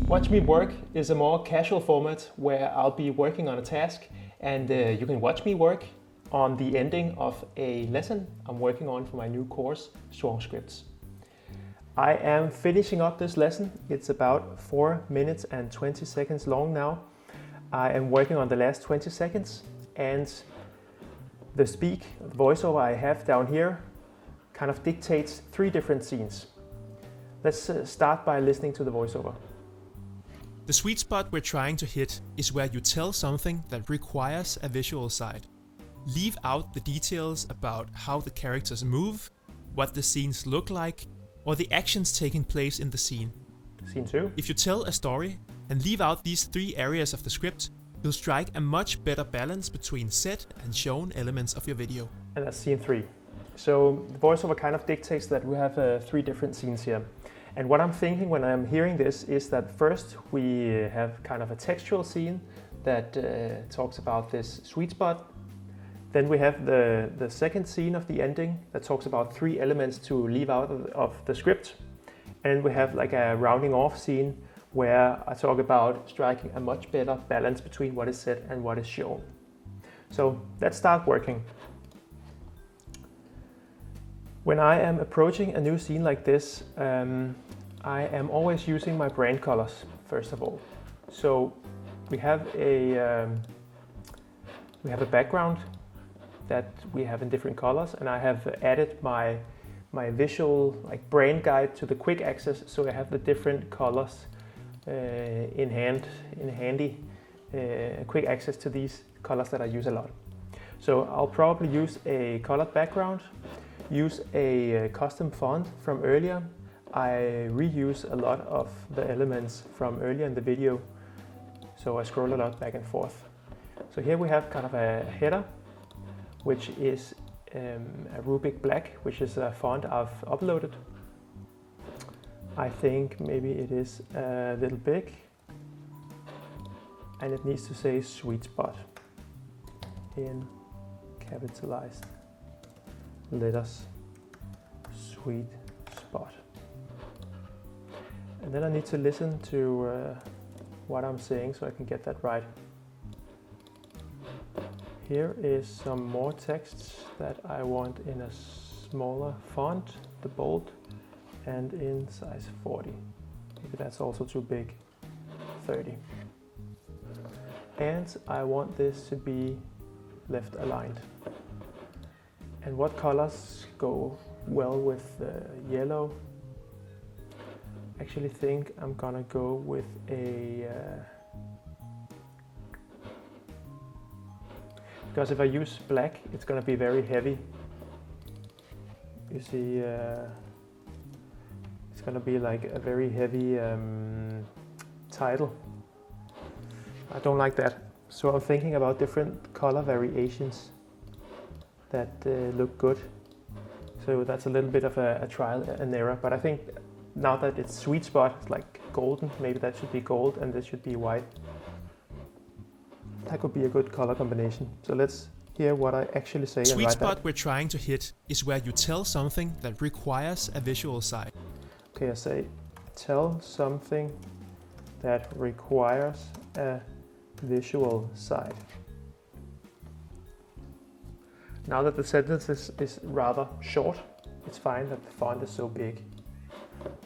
Watch Me Work is a more casual format where I'll be working on a task and you can watch me work on the ending of a lesson I'm working on for my new course, Strong Scripts. I am finishing up this lesson. It's about 4 minutes and 20 seconds long now. I am working on the last 20 seconds and the voiceover I have down here kind of dictates 3 different scenes. Let's start by listening to the voiceover. The sweet spot we're trying to hit is where you tell something that requires a visual side. Leave out the details about how the characters move, what the scenes look like, or the actions taking place in the scene. Scene 2. If you tell a story and leave out these 3 areas of the script, you'll strike a much better balance between said and shown elements of your video. And that's scene 3. So the voiceover kind of dictates that we have 3 different scenes here. And what I'm thinking when I'm hearing this is that first we have kind of a textual scene that talks about this sweet spot. Then we have the second scene of the ending that talks about 3 elements to leave out of the script. And we have like a rounding off scene where I talk about striking a much better balance between what is said and what is shown. So let's start working. When I am approaching a new scene like this, I am always using my brand colors, first of all. So we have a background that we have in different colors, and I have added my visual brand guide to the quick access, so I have the different colors in handy quick access to these colors that I use a lot. So I'll probably use a colored background, use a custom font from earlier. I reuse a lot of the elements from earlier in the video, so I scroll a lot back and forth. So here we have kind of a header, which is a Rubik Black, which is a font I've uploaded. I think maybe it is a little big, and it needs to say sweet spot in capitalized letters, sweet spot. And then I need to listen to what I'm saying so I can get that right. Here is some more texts that I want in a smaller font, the bold, and in size 40. Maybe that's also too big, 30. And I want this to be left aligned. And what colors go well with yellow? I actually think I'm gonna go with a because if I use black, it's gonna be very heavy. You see, it's gonna be like a very heavy title. I don't like that. So I'm thinking about different color variations that look good. So that's a little bit of a trial and error, but I think now that it's sweet spot, it's like golden, maybe that should be gold and this should be white. That could be a good color combination. So let's hear what I actually say. Sweet spot we're trying to hit is where you tell something that requires a visual side. Okay, I say tell something that requires a visual side. Now that the sentence is rather short, it's fine that the font is so big.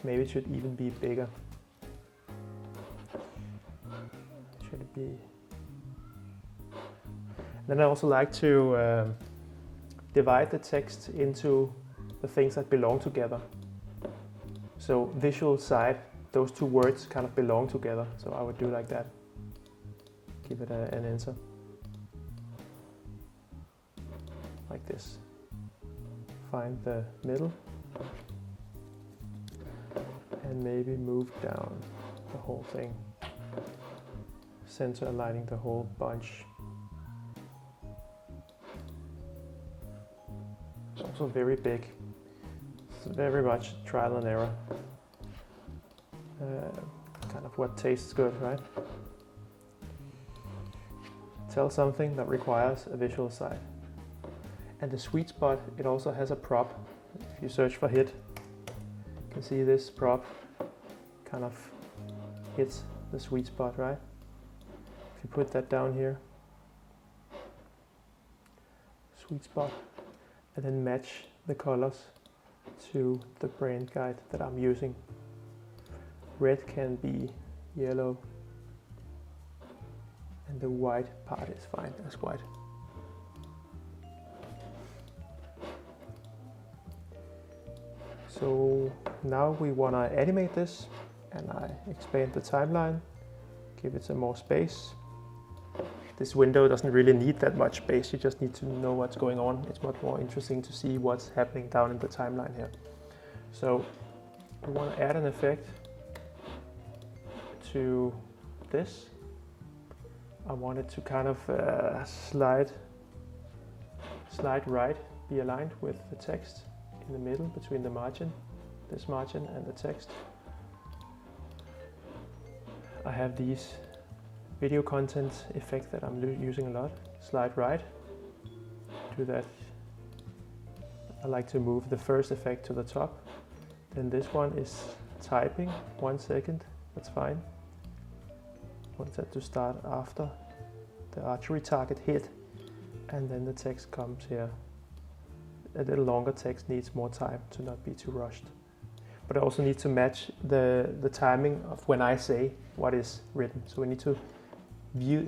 Maybe it should even be bigger. Should it be? Then I also like to divide the text into the things that belong together. So visual side, those 2 words kind of belong together. So I would do like that. Give it an enter. Like this. Find the middle. And maybe move down the whole thing. Center aligning the whole bunch. It's also very big. It's very much trial and error. Kind of what tastes good, right? Tell something that requires a visual side. And the sweet spot, it also has a prop. If you search for hit, you can see this prop kind of hits the sweet spot, right? If you put that down here, sweet spot, and then match the colors to the brand guide that I'm using. Red can be yellow, and the white part is fine as white. So now we want to animate this, and I expand the timeline, give it some more space. This window doesn't really need that much space, you just need to know what's going on. It's much more interesting to see what's happening down in the timeline here. So we want to add an effect to this. I want it to kind of slide right, be aligned with the text in the middle between the margin, this margin and the text. I have these video content effects that I'm using a lot. Slide right, do that. I like to move the first effect to the top. Then this one is typing, 1 second, that's fine. I want that to start after the archery target hit, and then the text comes here. A little longer text needs more time to not be too rushed. But I also need to match the timing of when I say what is written. So we need to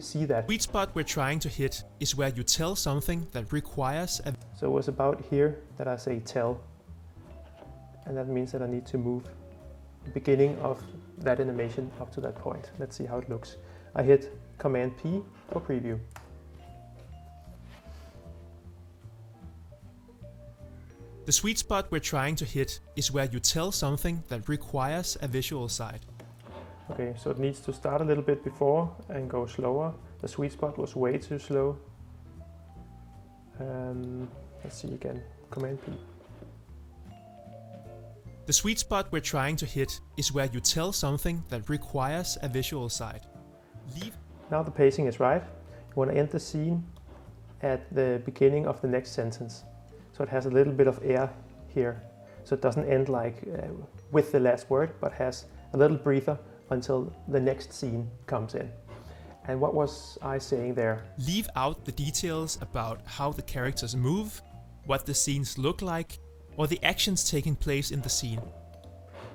see that. Sweet spot we're trying to hit is where you tell something that requires a... So it was about here that I say tell. And that means that I need to move the beginning of that animation up to that point. Let's see how it looks. I hit Command P for preview. The sweet spot we're trying to hit is where you tell something that requires a visual side. Okay, so it needs to start a little bit before and go slower. The sweet spot was way too slow. Let's see again, Command P. The sweet spot we're trying to hit is where you tell something that requires a visual side. Now the pacing is right. You want to end the scene at the beginning of the next sentence. So it has a little bit of air here. So it doesn't end like with the last word, but has a little breather until the next scene comes in. And what was I saying there? Leave out the details about how the characters move, what the scenes look like, or the actions taking place in the scene.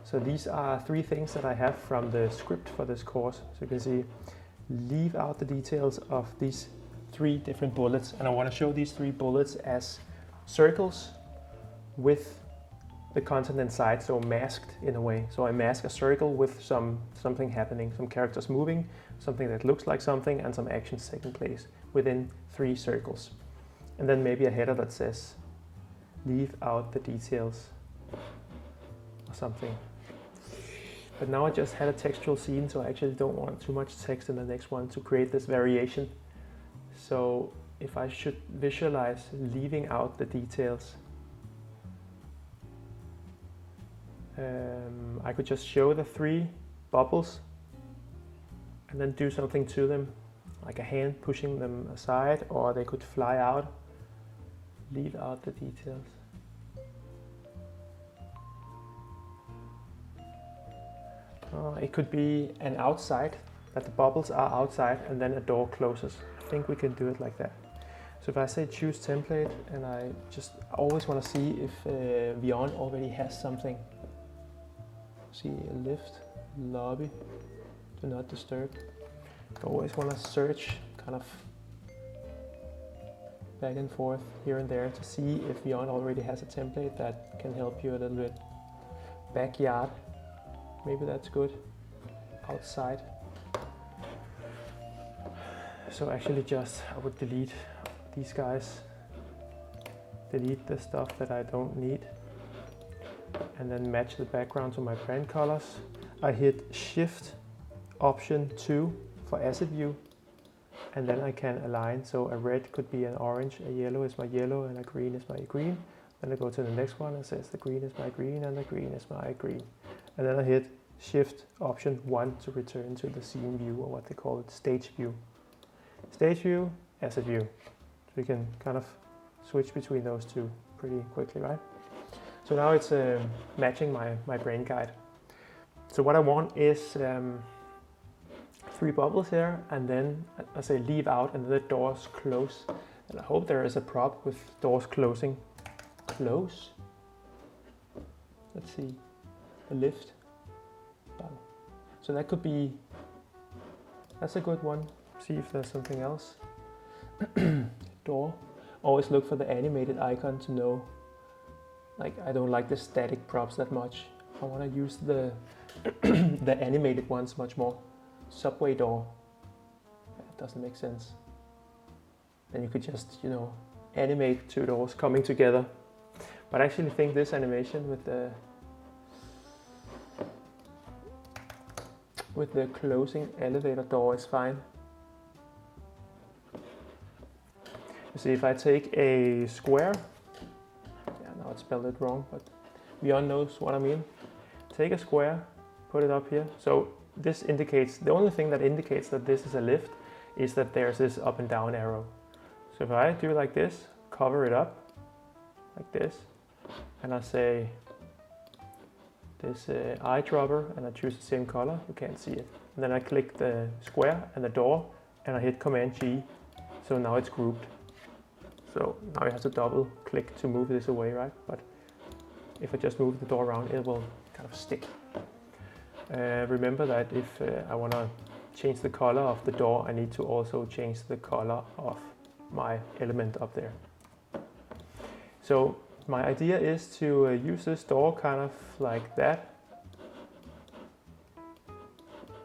So these are 3 things that I have from the script for this course. So you can see, leave out the details of these 3 different bullets. And I want to show these 3 bullets as circles with the content inside, so masked in a way. So I mask a circle with something happening, some characters moving, something that looks like something, and some actions taking place within 3 circles. And then maybe a header that says, leave out the details or something. But now I just had a textual scene, so I actually don't want too much text in the next one to create this variation. So if I should visualize leaving out the details, I could just show the 3 bubbles and then do something to them, like a hand pushing them aside, or they could fly out. Leave out the details. It could be an outside, that the bubbles are outside and then a door closes. I think we can do it like that. So if I say choose template, and I just always want to see if Vyond already has something. See, lift, lobby, do not disturb. I always want to search kind of back and forth here and there to see if Vyond already has a template that can help you a little bit. Backyard, maybe that's good. Outside. So actually just, I would delete these guys. Delete the stuff that I don't need. And then match the background to my brand colors. I hit Shift Option 2 for asset view. And then I can align, so a red could be an orange, a yellow is my yellow, and a green is my green. Then I go to the next one and says the green is my green and the green is my green. And then I hit Shift Option 1 to return to the scene view, or what they call it, stage view. Stage view, asset view. So you can kind of switch between those 2 pretty quickly, right? So now it's matching my brain guide. So what I want is 3 bubbles here, and then I say leave out, and then the doors close. And I hope there is a prop with doors closing. Close. Let's see. A lift. So that could be. That's a good one. See if there's something else. Door. Always look for the animated icon to know. Like, I don't like the static props that much. I want to use the the animated ones much more. Subway door. That doesn't make sense. Then you could just, you know, animate 2 doors coming together. But I actually think this animation with the closing elevator door is fine. You see, if I take a square, yeah, now I spelled it wrong, but Vyond knows what I mean. Take a square, put it up here. So this indicates, the only thing that indicates that this is a lift is that there's this up and down arrow. So if I do like this, cover it up, like this, and I say this eyedropper, and I choose the same color, you can't see it. And then I click the square and the door, and I hit Command G, so now it's grouped. So now you have to double click to move this away, right? But if I just move the door around, it will kind of stick. Remember that if I want to change the color of the door, I need to also change the color of my element up there. So my idea is to use this door kind of like that,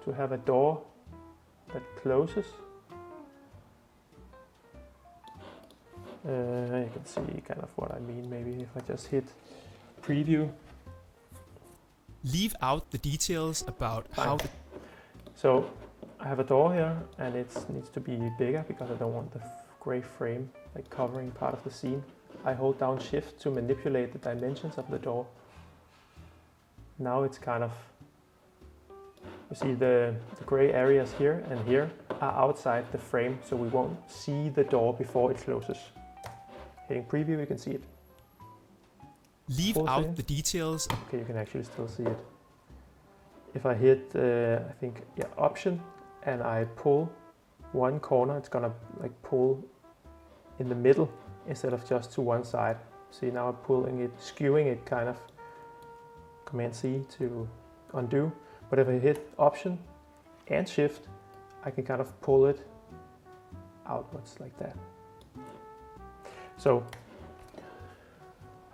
to have a door that closes. You can see kind of what I mean, maybe if I just hit preview. Leave out the details about how the... So I have a door here, and it needs to be bigger because I don't want the gray frame like covering part of the scene. I hold down shift to manipulate the dimensions of the door. Now it's kind of, you see the gray areas here and here are outside the frame, so we won't see the door before it closes. Hitting preview, you can see it. Leave out the details. Okay, you can actually still see it. If I hit, I think, yeah, Option, and I pull one corner, it's gonna like pull in the middle instead of just to one side. See, now I'm pulling it, skewing it kind of. Command C to undo. But if I hit Option and Shift, I can kind of pull it outwards like that. So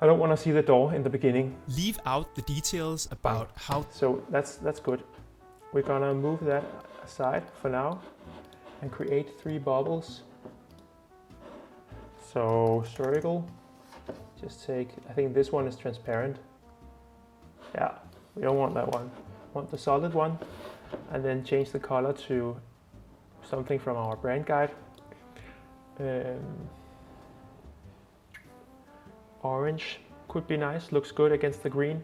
I don't want to see the door in the beginning. Leave out the details about how... So that's good. We're gonna move that aside for now and create 3 bubbles. So circle, just take, I think this one is transparent. Yeah, we don't want that one. Want the solid one, and then change the color to something from our brand guide. Orange could be nice, looks good against the green.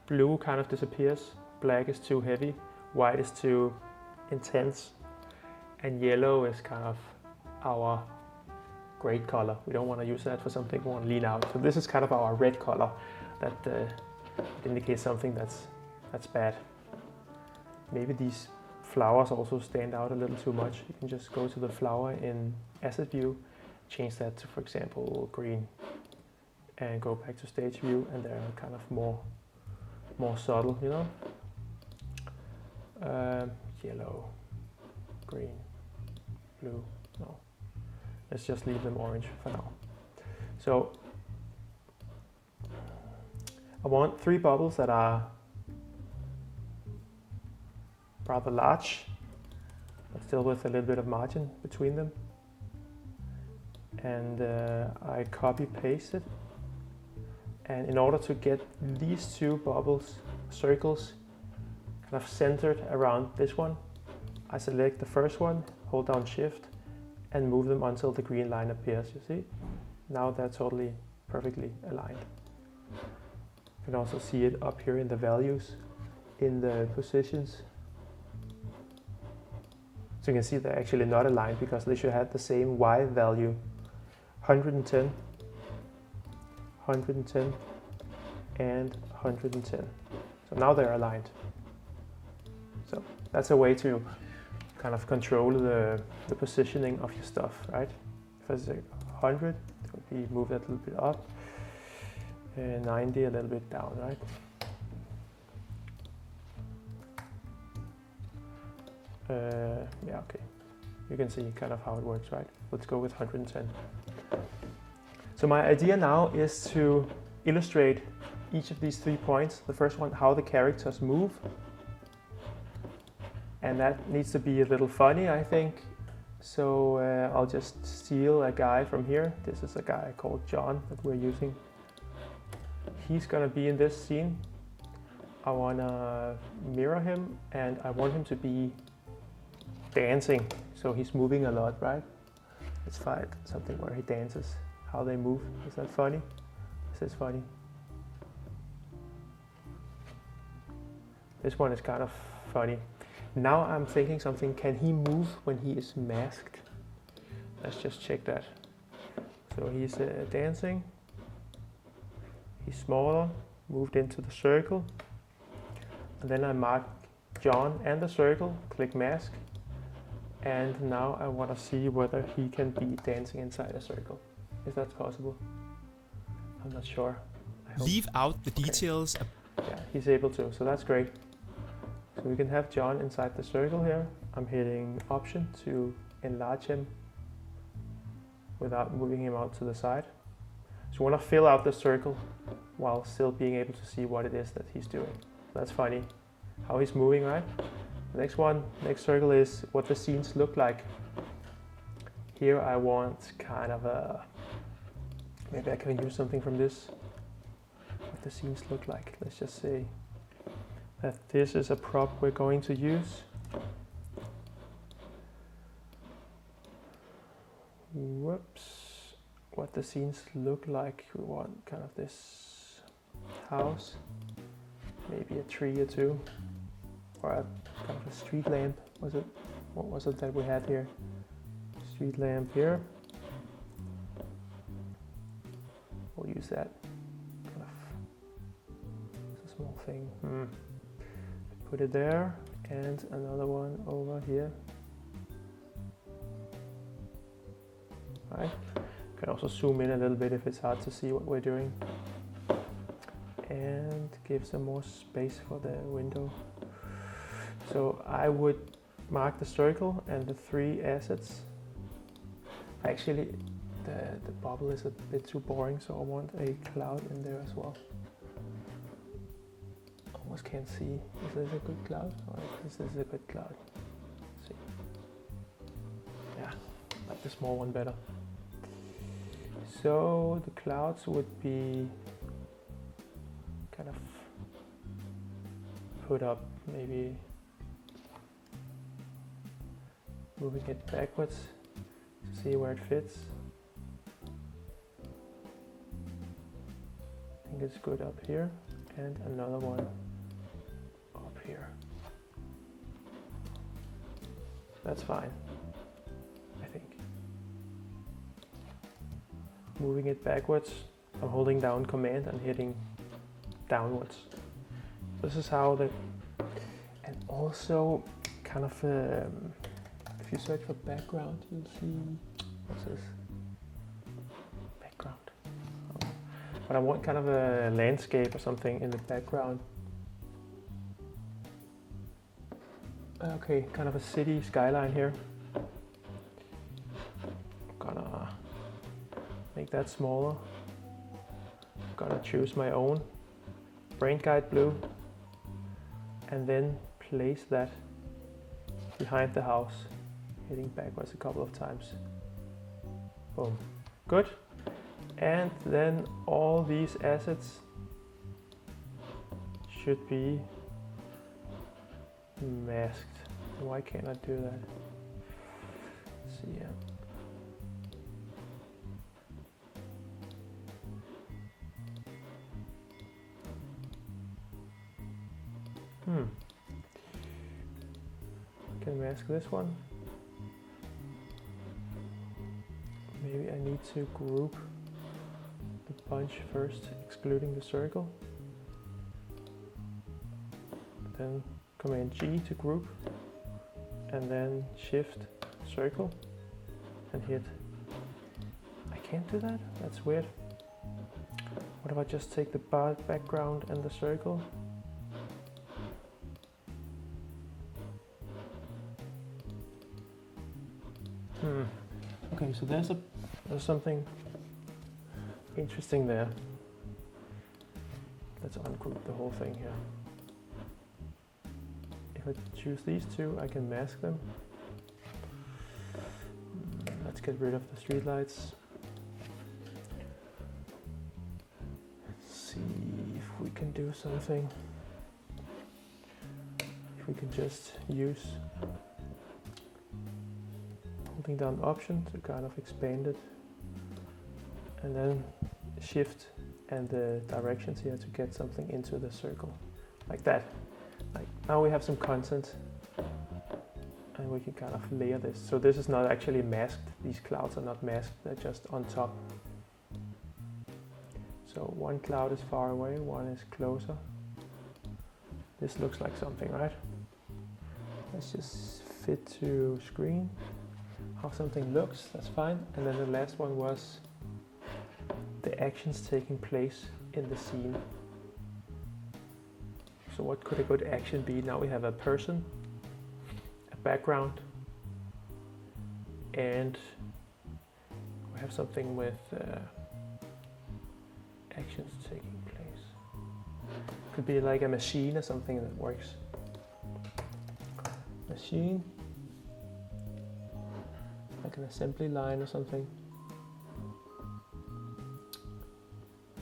Blue kind of disappears. Black is too heavy. White is too intense. And yellow is kind of our great color. We don't want to use that for something we want to lean out. So this is kind of our red color that indicates something that's bad. Maybe these flowers also stand out a little too much. You can just go to the flower in asset view, change that to, for example, green, and go back to stage view, and they're kind of more subtle, you know. Yellow, green, blue. No, let's just leave them orange for now. So I want 3 bubbles that are rather large, but still with a little bit of margin between them. And I copy paste it. And in order to get these 2 bubbles, circles, kind of centered around this one, I select the first one, hold down shift, and move them until the green line appears, you see? Now they're totally perfectly aligned. You can also see it up here in the values, in the positions. So you can see they're actually not aligned because they should have the same Y value, 110, 110, and 110. So now they're aligned. So that's a way to kind kind of control the positioning of your stuff, right? If I say 100, it would be move that a little bit up, 90 a little bit down, right? Yeah, okay. You can see kind of how it works, right? Let's go with 110. So my idea now is to illustrate each of these 3 points. The first one, how the characters move. And that needs to be a little funny, I think. So I'll just steal a guy from here. This is a guy called John that we're using. He's gonna be in this scene. I wanna mirror him and I want him to be dancing. So he's moving a lot, right? Let's find something where he dances. How they move. Is that funny? This is funny. This one is kind of funny. Now I'm thinking something, can he move when he is masked? Let's just check that. So he's dancing. He's smaller, moved into the circle. And then I mark John and the circle, click mask. And now I want to see whether he can be dancing inside a circle. Is that possible? I'm not sure. Leave out the details. Okay. Yeah, he's able to, so that's great. So we can have John inside the circle here. I'm hitting Option to enlarge him without moving him out to the side. So we want to fill out the circle while still being able to see what it is that he's doing. That's funny. How he's moving, right? The next circle is what the scenes look like. Here I want kind of a, maybe I can use something from this. What the scenes look like. Let's just say that this is a prop we're going to use. Whoops. What the scenes look like. We want kind of this house, maybe a tree or two, or a kind of a street lamp. What was it that we had here? Street lamp here. We'll use that. Kind of, it's a small thing. Put it there, and another one over here. Right. You can also zoom in a little bit if it's hard to see what we're doing. And give some more space for the window. So I would mark the circle and the 3 assets. Actually, the bubble is a bit too boring, so I want a cloud in there as well. Almost can't see. Is this a good cloud? Or is this a good cloud? Let's see. Yeah, I like the small one better. So the clouds would be kind of put up, maybe moving it backwards to see where it fits. I think it's good up here, and another one up here. That's fine, I think. Moving it backwards, I'm holding down Command and hitting downwards. This is how the, and also kind of, if you search for background, you'll see, what's this? Background. Oh. But I want kind of a landscape or something in the background. Okay, kind of a city skyline here. Gonna make that smaller. Gonna choose my own brain guide blue and then place that behind the house, hitting backwards a couple of times. Boom. Good. And then all these assets should be masked. Why can't I do that? Let's see here. Can mask this one. Maybe I need to group the bunch first, excluding the circle. Then Command G to group, and then shift, circle, and hit. I can't do that? That's weird. What if I just take the background and the circle? Okay, so there's something interesting there. Let's ungroup the whole thing here. If I choose these two, I can mask them. Let's get rid of the streetlights. Let's see if we can do something. If we can just use holding down Option to kind of expand it, and then Shift and the directions here to get something into the circle, like that. Like now we have some content, and we can kind of layer this. So this is not actually masked. These clouds are not masked. They're just on top. So one cloud is far away, one is closer. This looks like something, right? Let's just fit to screen. How something looks, that's fine. And then the last one was the actions taking place in the scene. So what could a good action be? Now we have a person, a background, and we have something with actions taking place. Could be like a machine or something that works. Machine, like an assembly line or something.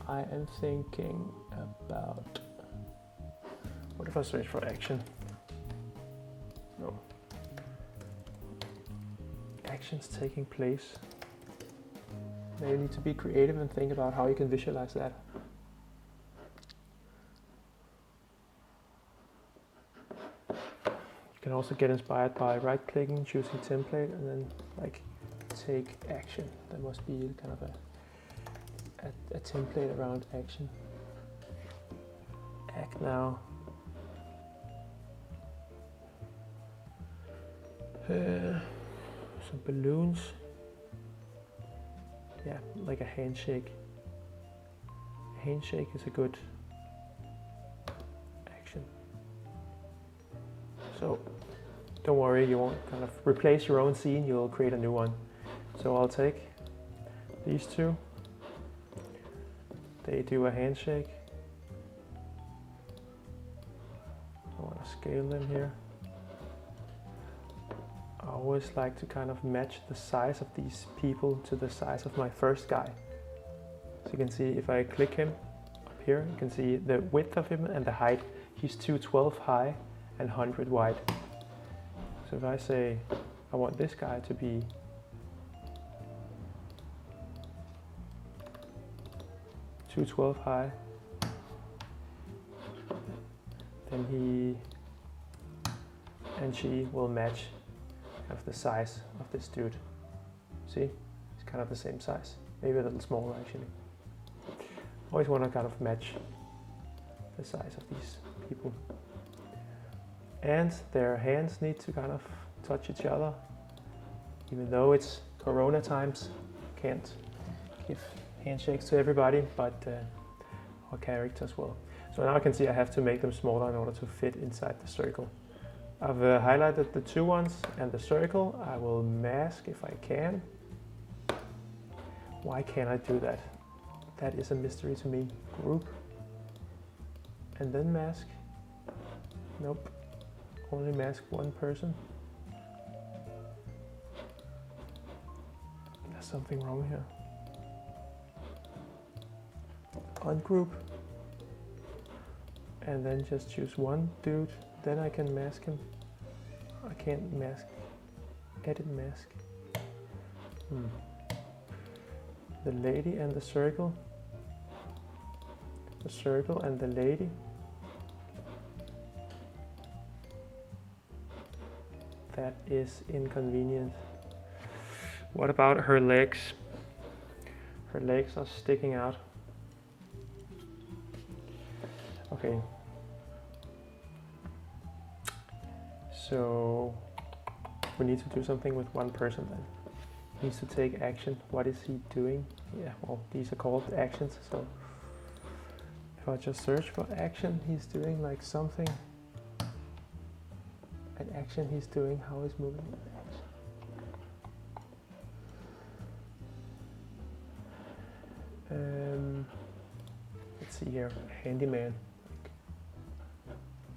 I am thinking about, what if I search for action? No. Actions taking place. Now you need to be creative and think about how you can visualize that. You can also get inspired by right-clicking, choosing template, and then like take action. There must be kind of a template around action. Act now. Some balloons. Yeah, like a handshake. A handshake is a good action. So don't worry, you won't kind of replace your own scene, you'll create a new one. So I'll take these two. They do a handshake. I want to scale them here. I always like to kind of match the size of these people to the size of my first guy. So you can see if I click him up here, you can see the width of him and the height. He's 212 high and 100 wide. So if I say I want this guy to be 212 high, then he and she will match of the size of this dude. See, it's kind of the same size, maybe a little smaller actually. Always want to kind of match the size of these people. And their hands need to kind of touch each other. Even though it's Corona times, can't give handshakes to everybody, but our characters will. So now I can see I have to make them smaller in order to fit inside the circle. I've highlighted the two ones and the circle. I will mask if I can. Why can't I do that? That is a mystery to me. Group and then mask. Nope. Only mask one person. There's something wrong here. Ungroup. And then just choose one dude. Then I can mask him. I can't mask. Edit mask. The lady and the circle. The circle and the lady. That is inconvenient. What about her legs? Her legs are sticking out. Okay. So We need to do something with one person then. He needs to take action. What is he doing? Yeah, well, these are called actions. So if I just search for action, he's doing like something. An action he's doing, how he's moving. Let's see here, handyman.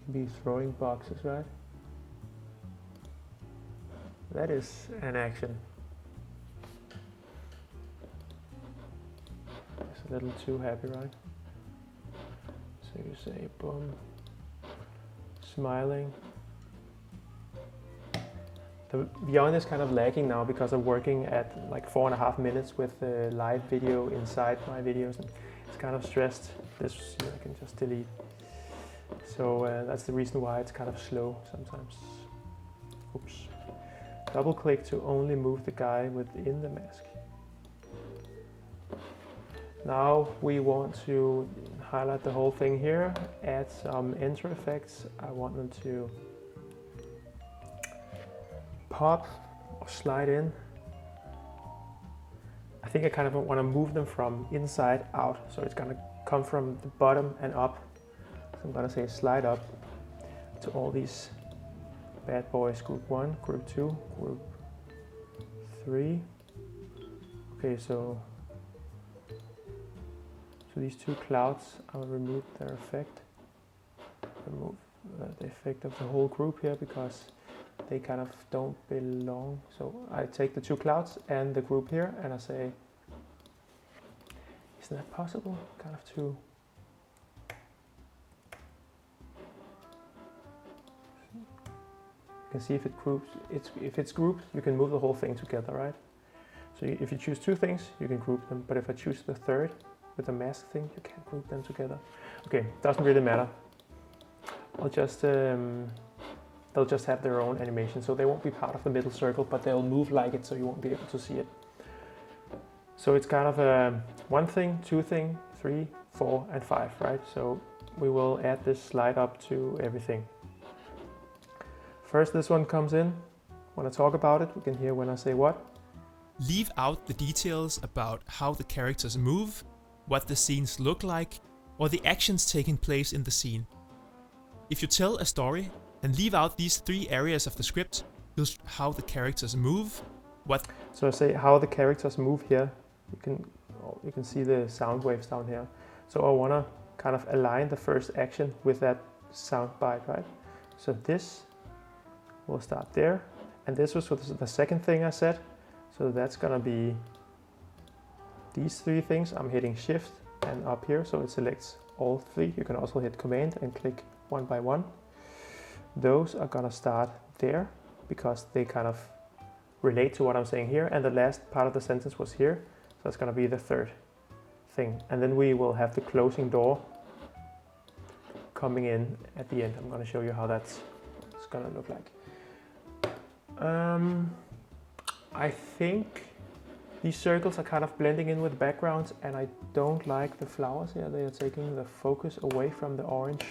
Can be throwing boxes, right? That is an action. It's a little too happy, right? So you say boom, smiling. The Vyond is kind of lagging now because I'm working at like 4.5 minutes with the live video inside my videos, and it's kind of stressed. This I can just delete. So that's the reason why it's kind of slow sometimes. Oops. Double click to only move the guy within the mask. Now we want to highlight the whole thing here, add some enter effects. I want them to pop or slide in. I think I kind of want to move them from inside out, so it's going to come from the bottom and up. So I'm going to say slide up to all these bad boys. Group 1, group 2, group 3. Okay, so these two clouds, I will remove their effect. Remove the effect of the whole group here because they kind of don't belong. So I take the two clouds and the group here and I say, isn't that possible? Kind of to you can see if it groups. If it's grouped, you can move the whole thing together, right? So if you choose two things, you can group them. But if I choose the third with the mask thing, you can't group them together. Okay, doesn't really matter. I'll just they'll just have their own animation, so they won't be part of the middle circle, but they'll move like it, so you won't be able to see it. So it's kind of a 1 thing, 2 thing, 3, 4, and 5, right? So we will add this slide up to everything. First, this one comes in. When I talk about it, we can hear when I say what. Leave out the details about how the characters move, what the scenes look like, or the actions taking place in the scene. If you tell a story and leave out these 3 areas of the script, how the characters move, what... So I say how the characters move here. You can see the sound waves down here. So I want to kind of align the first action with that sound bite, right? So this will start there. And this was the second thing I said. So that's going to be these 3 things. I'm hitting shift and up here, so it selects all 3. You can also hit command and click one by one. Those are going to start there because they kind of relate to what I'm saying here. And the last part of the sentence was here. So that's going to be the third thing. And then we will have the closing door coming in at the end. I'm going to show you how that's going to look like. I think these circles are kind of blending in with backgrounds, and I don't like the flowers here. They are taking the focus away from the orange.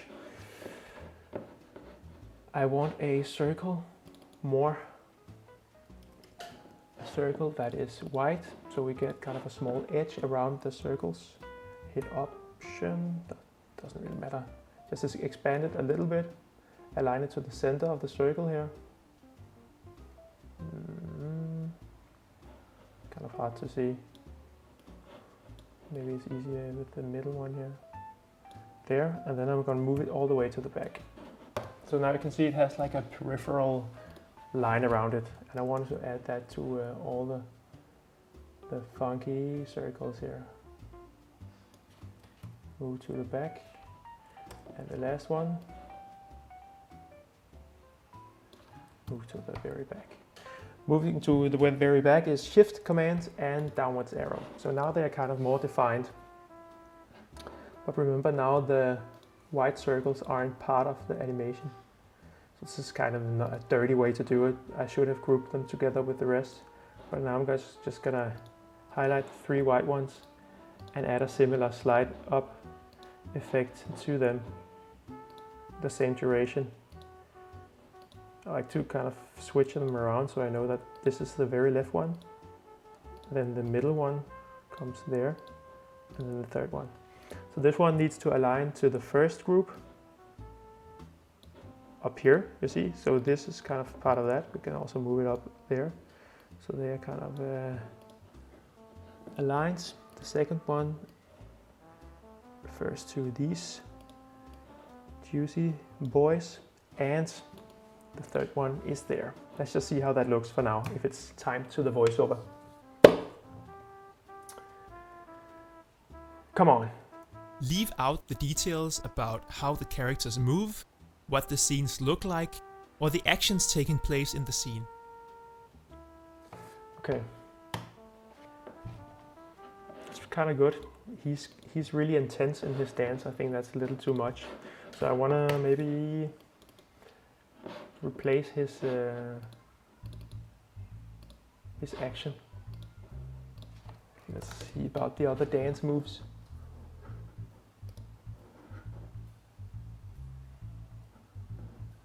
I want a circle a circle that is white, so we get kind of a small edge around the circles. Hit option, that doesn't really matter. Just expand it a little bit, align it to the center of the circle here. Kind of hard to see. Maybe it's easier with the middle one here. There, and then I'm going to move it all the way to the back. So now you can see it has like a peripheral line around it, and I wanted to add that to all the funky circles here. Move to the back, and the last one, move to the very back. Moving to the very back is shift command and downwards arrow. So now they are kind of more defined. But remember, now the white circles aren't part of the animation. So this is kind of a dirty way to do it. I should have grouped them together with the rest. But now I'm just gonna highlight 3 white ones and add a similar slide up effect to them. The same duration. I like to kind of switch them around so I know that this is the very left one, then the middle one comes there, and then the third one. So this one needs to align to the first group up here, you see. So this is kind of part of that. We can also move it up there. So they are kind of aligned. The second one refers to these juicy boys, and the third one is there. Let's just see how that looks for now, if it's time to the voiceover. Come on. Leave out the details about how the characters move, what the scenes look like, or the actions taking place in the scene. Okay. It's kind of good. He's really intense in his dance. I think that's a little too much. So I want to maybe replace his action. Let's see about the other dance moves.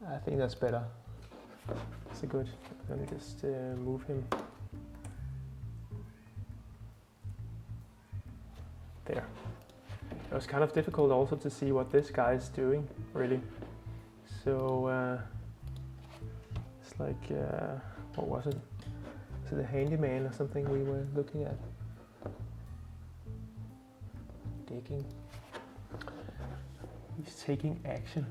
I think that's better. That's a good. Let me just move him. There. It was kind of difficult also to see what this guy is doing, really. So it's like, what was it? Was it a handyman or something we were looking at? Digging. He's taking action.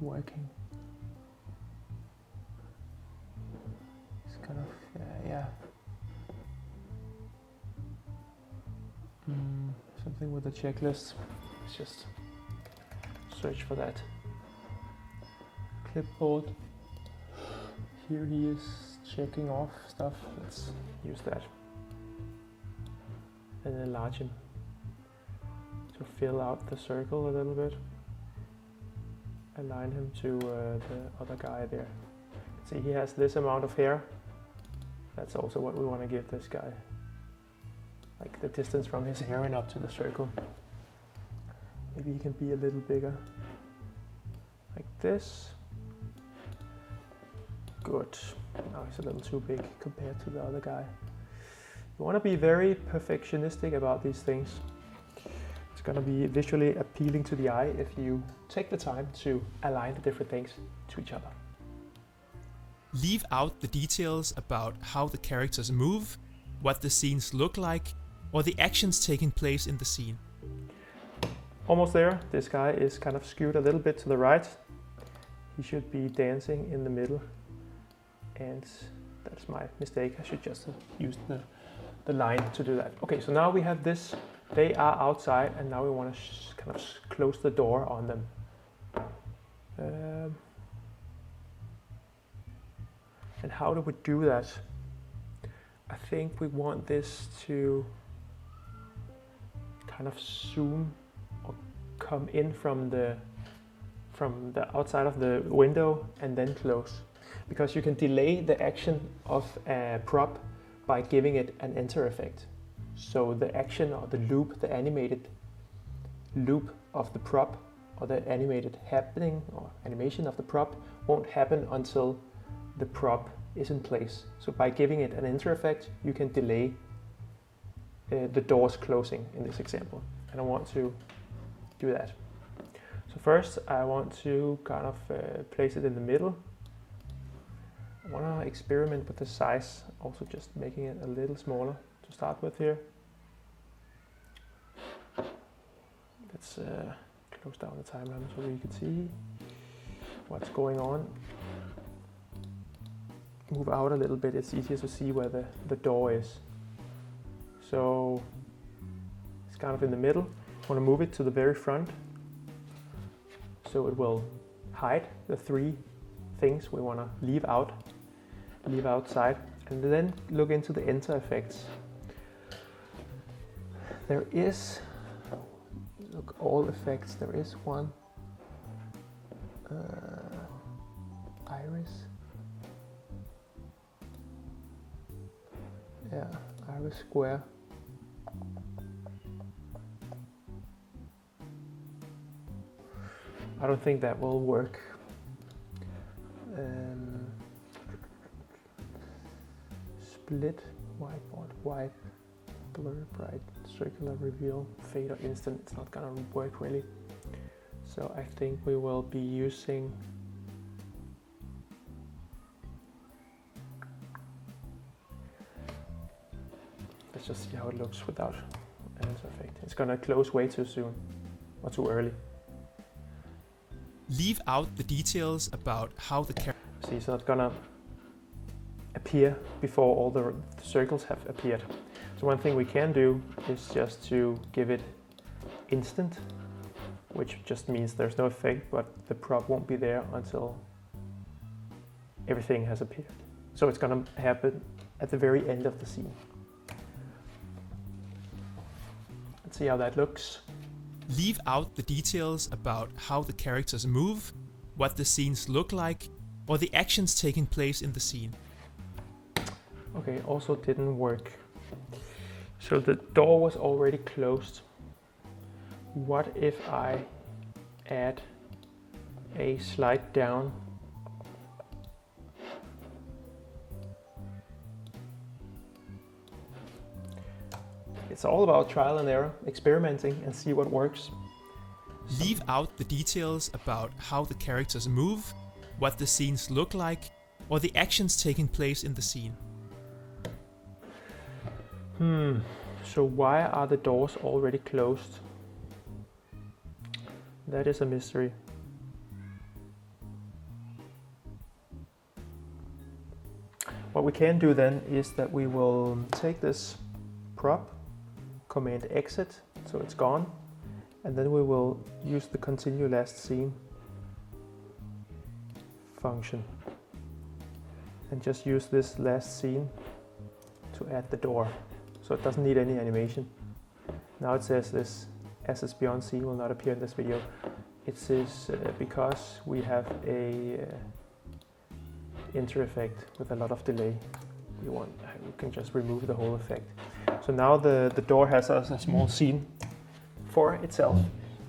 Working. It's kind of, yeah. Something with a checklist. Let's just search for that. Clipboard. Here he is checking off stuff. Let's use that. And enlarge him to fill out the circle a little bit. Align him to the other guy there. See, he has this amount of hair. That's also what we want to give this guy. Like the distance from his hair and up to the circle. Maybe he can be a little bigger. Like this. Good. Now he's a little too big compared to the other guy. You want to be very perfectionistic about these things. It's going to be visually appealing to the eye if you take the time to align the different things to each other. Leave out the details about how the characters move, what the scenes look like, or the actions taking place in the scene. Almost there. This guy is kind of skewed a little bit to the right. He should be dancing in the middle. And that's my mistake. I should just have used the line to do that. Okay, so now we have this. They are outside, and now we want to kind of close the door on them. And how do we do that? I think we want this to kind of zoom or come in from the outside of the window and then close. Because you can delay the action of a prop by giving it an enter effect. So the action or the loop, the animated loop of the prop or the animated happening or animation of the prop won't happen until the prop is in place. So by giving it an enter effect, you can delay the doors closing in this example. And I want to do that. So first I want to kind of place it in the middle. I want to experiment with the size, also just making it a little smaller to start with here. Let's close down the timeline so we can see what's going on. Move out a little bit, it's easier to see where the door is. So it's kind of in the middle. I want to move it to the very front so it will hide the three things we want to leave outside, and then look into the enter effects. There is, look, all effects, there is one iris. Yeah, iris square. I don't think that will work. Split, whiteboard, wipe, blur, bright, circular, reveal, fade or instant. It's not gonna work really. So I think we will be using let's just see how it looks without answer effect. It's gonna close way too soon or too early. Leave out the details about how the character... See, so it's gonna appear before all the circles have appeared. So one thing we can do is just to give it instant, which just means there's no effect, but the prop won't be there until everything has appeared. So it's gonna happen at the very end of the scene. Let's see how that looks. Leave out the details about how the characters move, what the scenes look like, or the actions taking place in the scene. Okay, also didn't work. So the door was already closed. What if I add a slide down? It's all about trial and error, experimenting and see what works. Leave out the details about how the characters move, what the scenes look like, or the actions taking place in the scene. So why are the doors already closed? That is a mystery. What we can do then is that we will take this prop, Command exit, so it's gone, and then we will use the continue last scene function and just use this last scene to add the door, so it doesn't need any animation. Now it says this assets beyond scene will not appear in this video. It says because we have a enter effect with a lot of delay, we can just remove the whole effect. So now the door has a small scene for itself.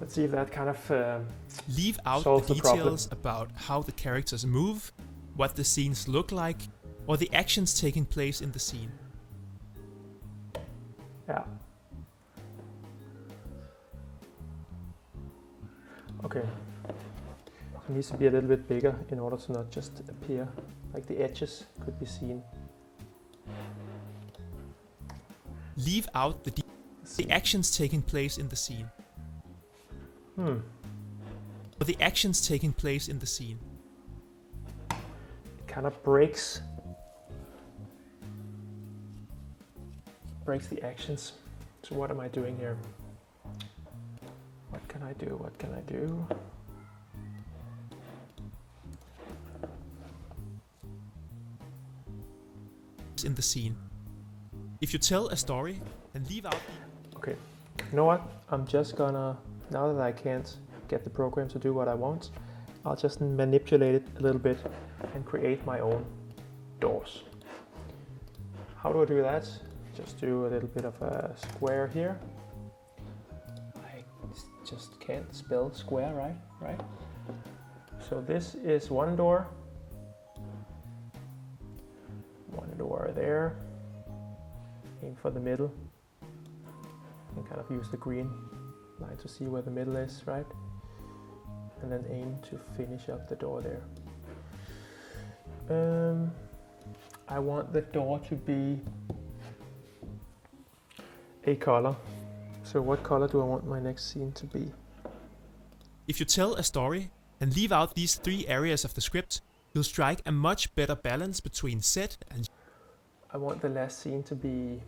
Let's see if that kind of leave out solves the the problem. details about how the characters move, what the scenes look like, or the actions taking place in the scene. Yeah. Okay. It needs to be a little bit bigger in order to not just appear, like the edges could be seen. Leave out the actions taking place in the scene. Or the actions taking place in the scene. It kind of breaks the actions. So what am I doing here? What can I do? What can I do? In the scene. If you tell a story and leave out... Okay, you know what? I'm just gonna, now that I can't get the program to do what I want, I'll just manipulate it a little bit and create my own doors. How do I do that? Just do a little bit of a square here. I just can't spell square, right? So this is one door. One door there. Aim for the middle. And kind of use the green line to see where the middle is, right? And then aim to finish up the door there. I want the door to be a color. So what color do I want my next scene to be? If you tell a story and leave out these three areas of the script, you'll strike a much better balance between set and... I want the last scene to be...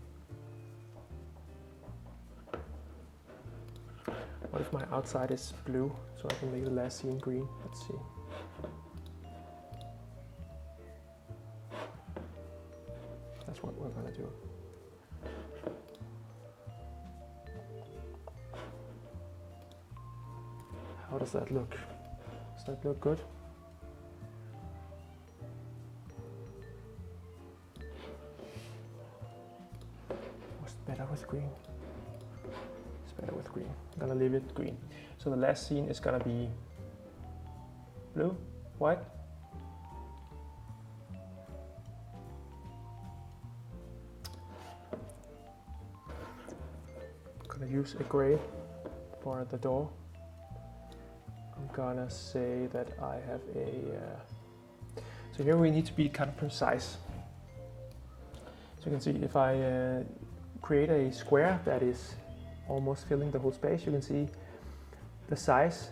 What if my outside is blue, so I can make the last scene green? Let's see. That's what we're gonna do. How does that look? Does that look good? What's better with green? It's better with green. I'm gonna leave it green. So the last scene is gonna be blue, white. I'm gonna use a gray for the door. I'm gonna say that I have so here we need to be kind of precise. So you can see if I create a square that is almost filling the whole space, you can see the size.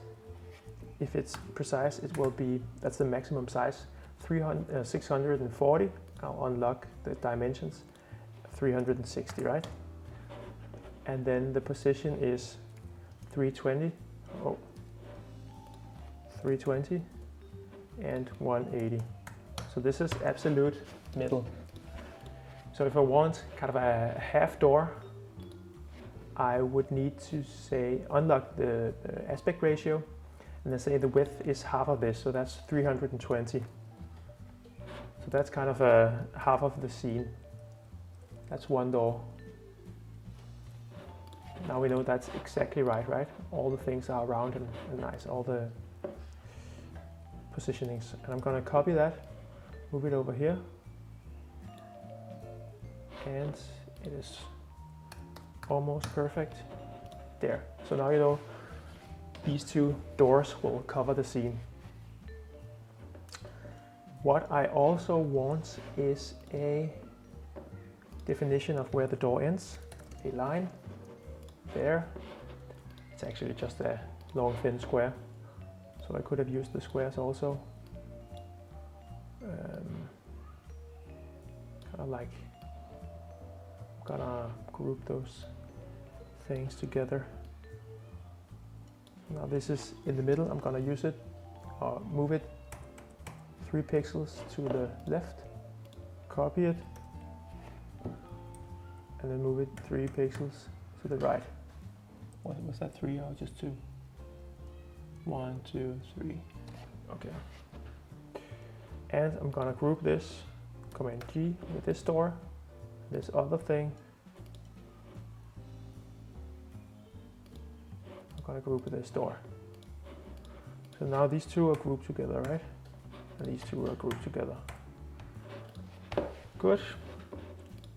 If it's precise, it will be, that's the maximum size, 640. I'll unlock the dimensions, 360, right? And then the position is 320, 320 and 180. So this is absolute middle. So if I want kind of a half door, I would need to say unlock the aspect ratio and then say the width is half of this, so that's 320. So that's kind of half of the scene. That's one door. Now we know that's exactly right? All the things are round and nice, all the positionings. And I'm gonna copy that, move it over here, and it is almost perfect there. So now you know these two doors will cover the scene. What I also want is a definition of where the door ends, a line there. It's actually just a long thin square, so I could have used the squares also. Kind of like, I'm gonna group those things together. Now this is in the middle. I'm gonna use it, move it 3 pixels to the left, copy it, and then move it 3 pixels to the right. What was that, 3 or just 2? 1, 2, 3. Okay. And I'm gonna group this, Command G, with this door, this other thing. I'm gonna group with this door. So now these two are grouped together, right? And these two are grouped together. Good.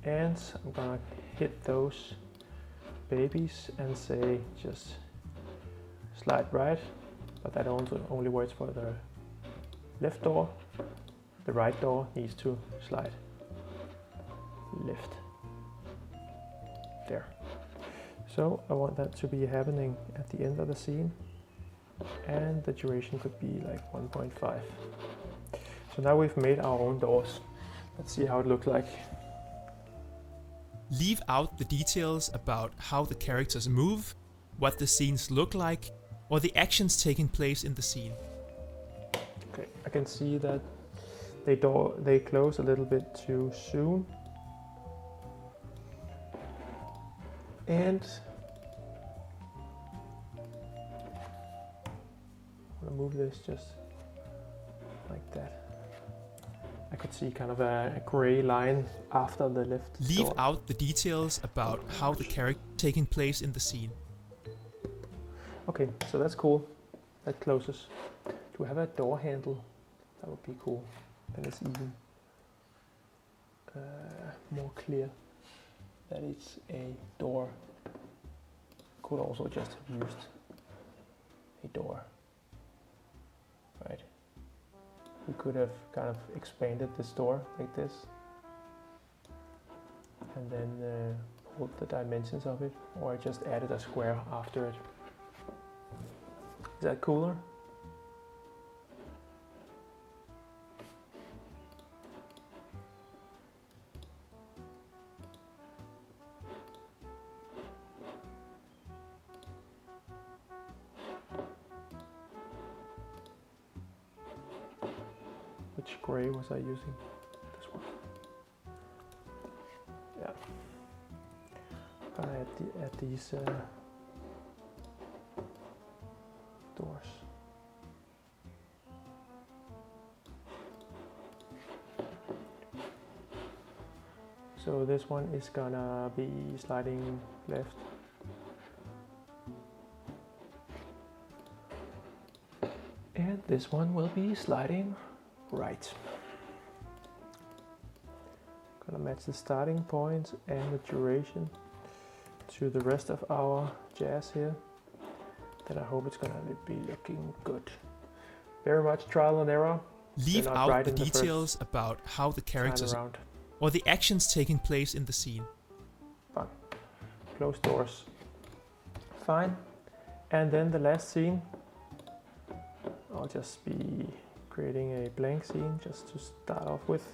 And I'm gonna hit those babies and say just slide right, but that only works for the left door. The right door needs to slide left. There. So I want that to be happening at the end of the scene, and the duration could be like 1.5. So now we've made our own doors. Let's see how it looks like. Leave out the details about how the characters move, what the scenes look like, or the actions taking place in the scene. Okay, I can see that they close a little bit too soon. And I'm gonna move this just like that. I could see kind of a gray line after the left Leave door. out the details about how the character taking place in the scene. Okay, so that's cool. That closes. Do we have a door handle? That would be cool. Then it's even more clear that it's a door. Could also just have used a door, right? We could have kind of expanded this door like this, and then pulled the dimensions of it, or just added a square after it. Is that cooler? Which gray was I using? This one. Yeah. I'm gonna add these doors. So this one is gonna be sliding left. And this one will be sliding right. Gonna match the starting point and the duration to the rest of our jazz here. Then I hope it's gonna be looking good. Very much trial and error. Leave out the details about how the characters or the actions taking place in the scene. Fine. Close doors. Fine. And then the last scene, I'll just be creating a blank scene just to start off with.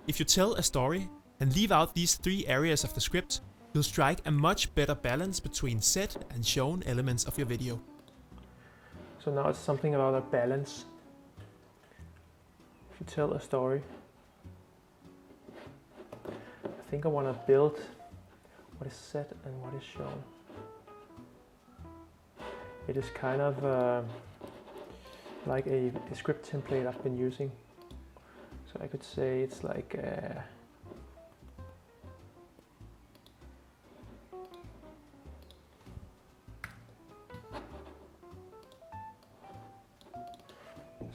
If you tell a story and leave out these 3 areas of the script, you'll strike a much better balance between said and shown elements of your video. So now it's something about a balance. If you tell a story, I think I want to build what is said and what is shown. It is kind of like a script template I've been using. So I could say it's like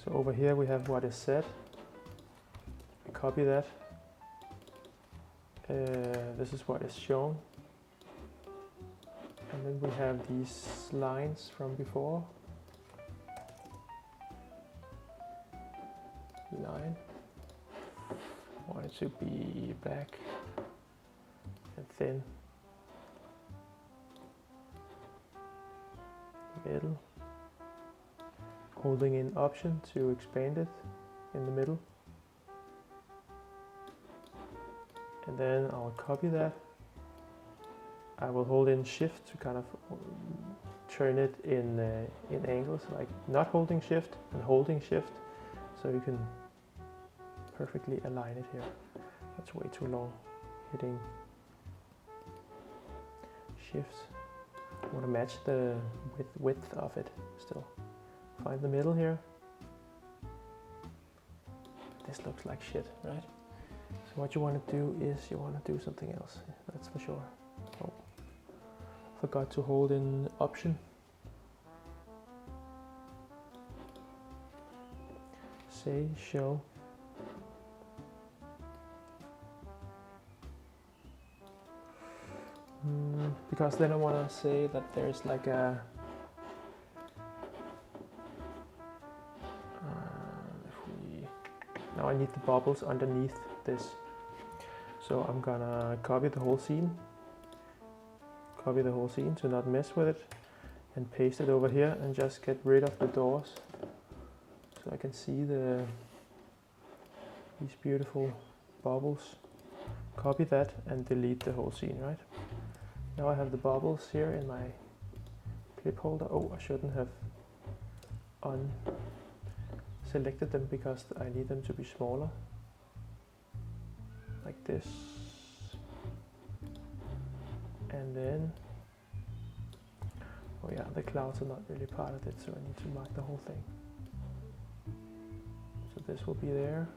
so over here we have what is said. We copy that. This is what is shown. And then we have these lines from before. Line. I want it to be black and thin. Middle. Holding in Option to expand it in the middle. And then I'll copy that. I will hold in Shift to kind of turn it in angles, like not holding Shift and holding Shift, so you can perfectly align it here. That's way too long. Hitting Shift. I want to match the width of it still. Find the middle here. This looks like shit, right? So what you want to do is you want to do something else. That's for sure. Oh. Forgot to hold in Option. Say show. Because then I want to say that there's like a now I need the bubbles underneath this. So I'm gonna copy the whole scene. Copy the whole scene to not mess with it, and paste it over here and just get rid of the doors so I can see these beautiful bubbles. Copy that and delete the whole scene, right? Now I have the bubbles here in my clip holder. Oh, I shouldn't have selected them because I need them to be smaller. Like this. And then, oh yeah, the clouds are not really part of it, so I need to mark the whole thing. So this will be there.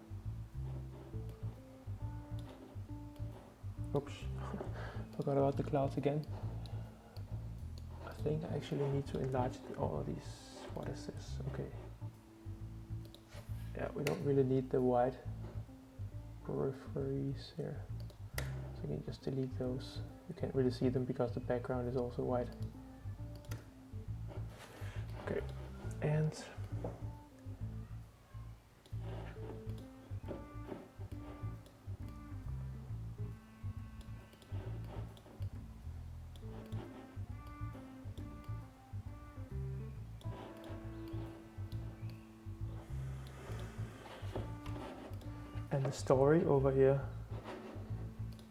Oops, forgot about the clouds again. I think I actually need to enlarge all of these. What is this? Okay. Yeah, we don't really need the white peripheries here. So you can just delete those. You can't really see them because the background is also white. Okay, and the story over here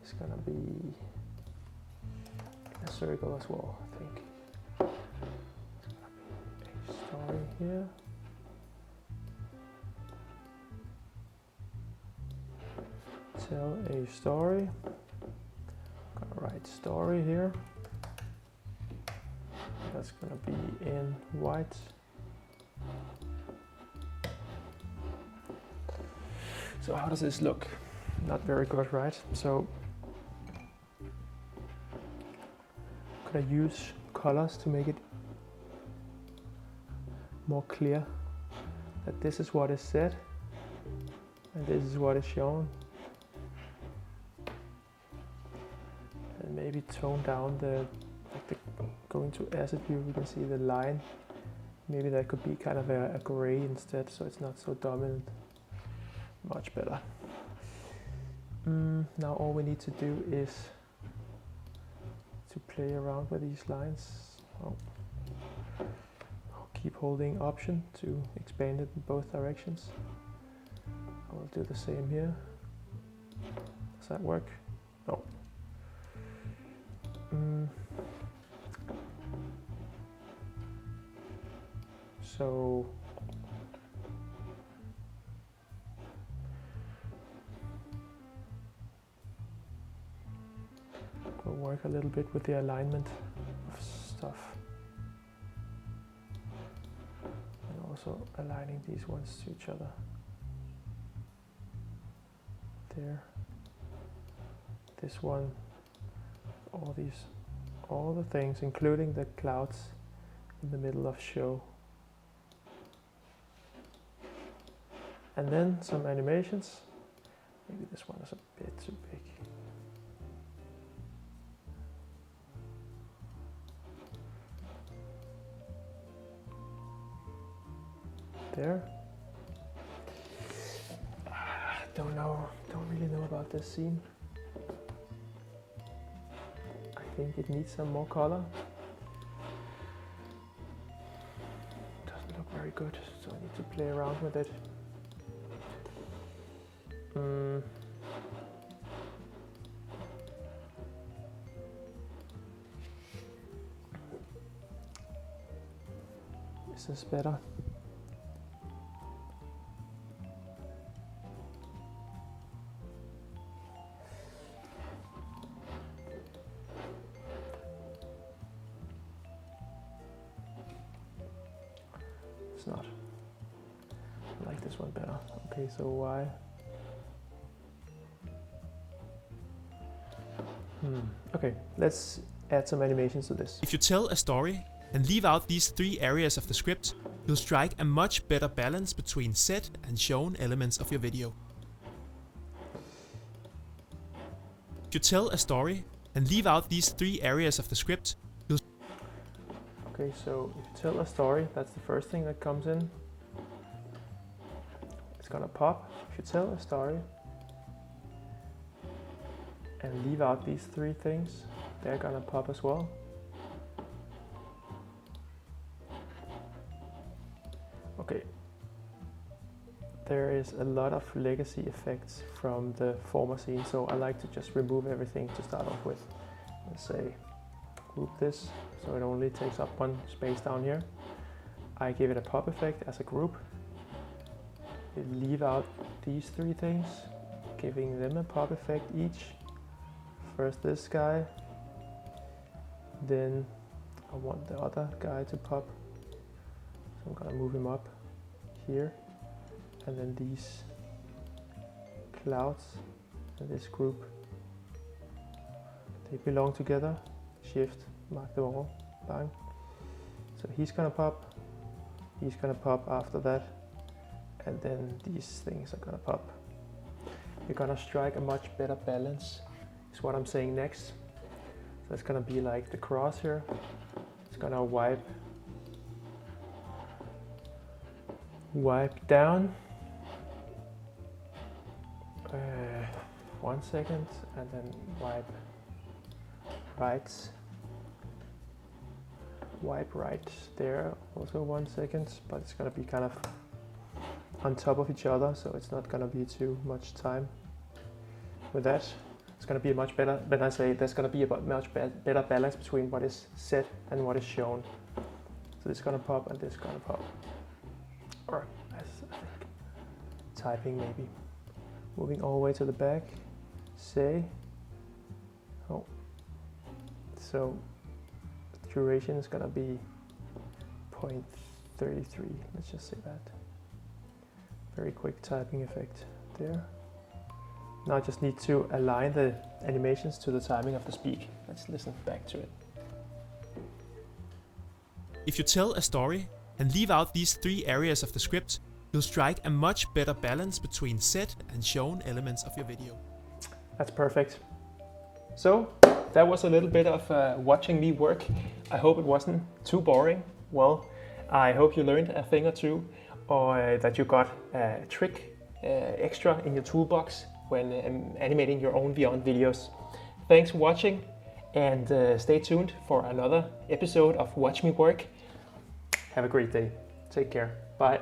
is gonna be in a circle as well, I think. It's gonna be a story here. Tell a story. I'm gonna write story here. That's gonna be in white. So how does this look? Not very good, right? So could I use colors to make it more clear? that this is what is said and this is what is shown. And maybe tone down going to asset view, we can see the line. Maybe that could be kind of a gray instead, so it's not so dominant. Much better. Now all we need to do is to play around with these lines. I'll keep holding Option to expand it in both directions. I will do the same here. Does that work? No. So we'll work a little bit with the alignment of stuff and also aligning these ones to each other. There. This one. All the things, including the clouds in the middle of show. And then some animations. Maybe this one is a bit too big. There. Don't really know about this scene. I think it needs some more color. Doesn't look very good, so I need to play around with it. Is this better? It's not. I like this one better. Okay, so why? Okay, let's add some animations to this. If you tell a story and leave out these 3 areas of the script, you'll strike a much better balance between said and shown elements of your video. If you tell a story and leave out these 3 areas of the script, you'll... Okay, so if you tell a story, that's the first thing that comes in. It's gonna pop. If you tell a story and leave out these 3 things, they're gonna pop as well. Okay. There is a lot of legacy effects from the former scene, so I like to just remove everything to start off with. Let's say group this so it only takes up one space down here. I give it a pop effect as a group. Leave out these 3 things, giving them a pop effect each. First this guy, then I want the other guy to pop, so I'm gonna move him up here, and then these clouds and this group, they belong together. Shift, mark them all, bang. So he's gonna pop after that, and then these things are gonna pop. You're gonna strike a much better balance, is what I'm saying next. So it's gonna be like the cross here. It's gonna wipe down 1 second, and then wipe right there also 1 second, but it's gonna be kind of on top of each other, so it's not gonna be too much time with that. It's going to be much better. When I say there's going to be a much better balance between what is said and what is shown. So this is going to pop and this is going to pop. Or I think typing maybe. Moving all the way to the back. Say. Oh. So the duration is going to be 0.33. Let's just say that. Very quick typing effect there. Now I just need to align the animations to the timing of the speak. Let's listen back to it. If you tell a story and leave out these 3 areas of the script, You'll strike a much better balance between said and shown elements of your video. That's perfect. So that was a little bit of watching me work. I hope it wasn't too boring. Well, I hope you learned a thing or two, or that you got a trick extra in your toolbox when animating your own Vyond videos. Thanks for watching, and stay tuned for another episode of Watch Me Work. Have a great day. Take care. Bye.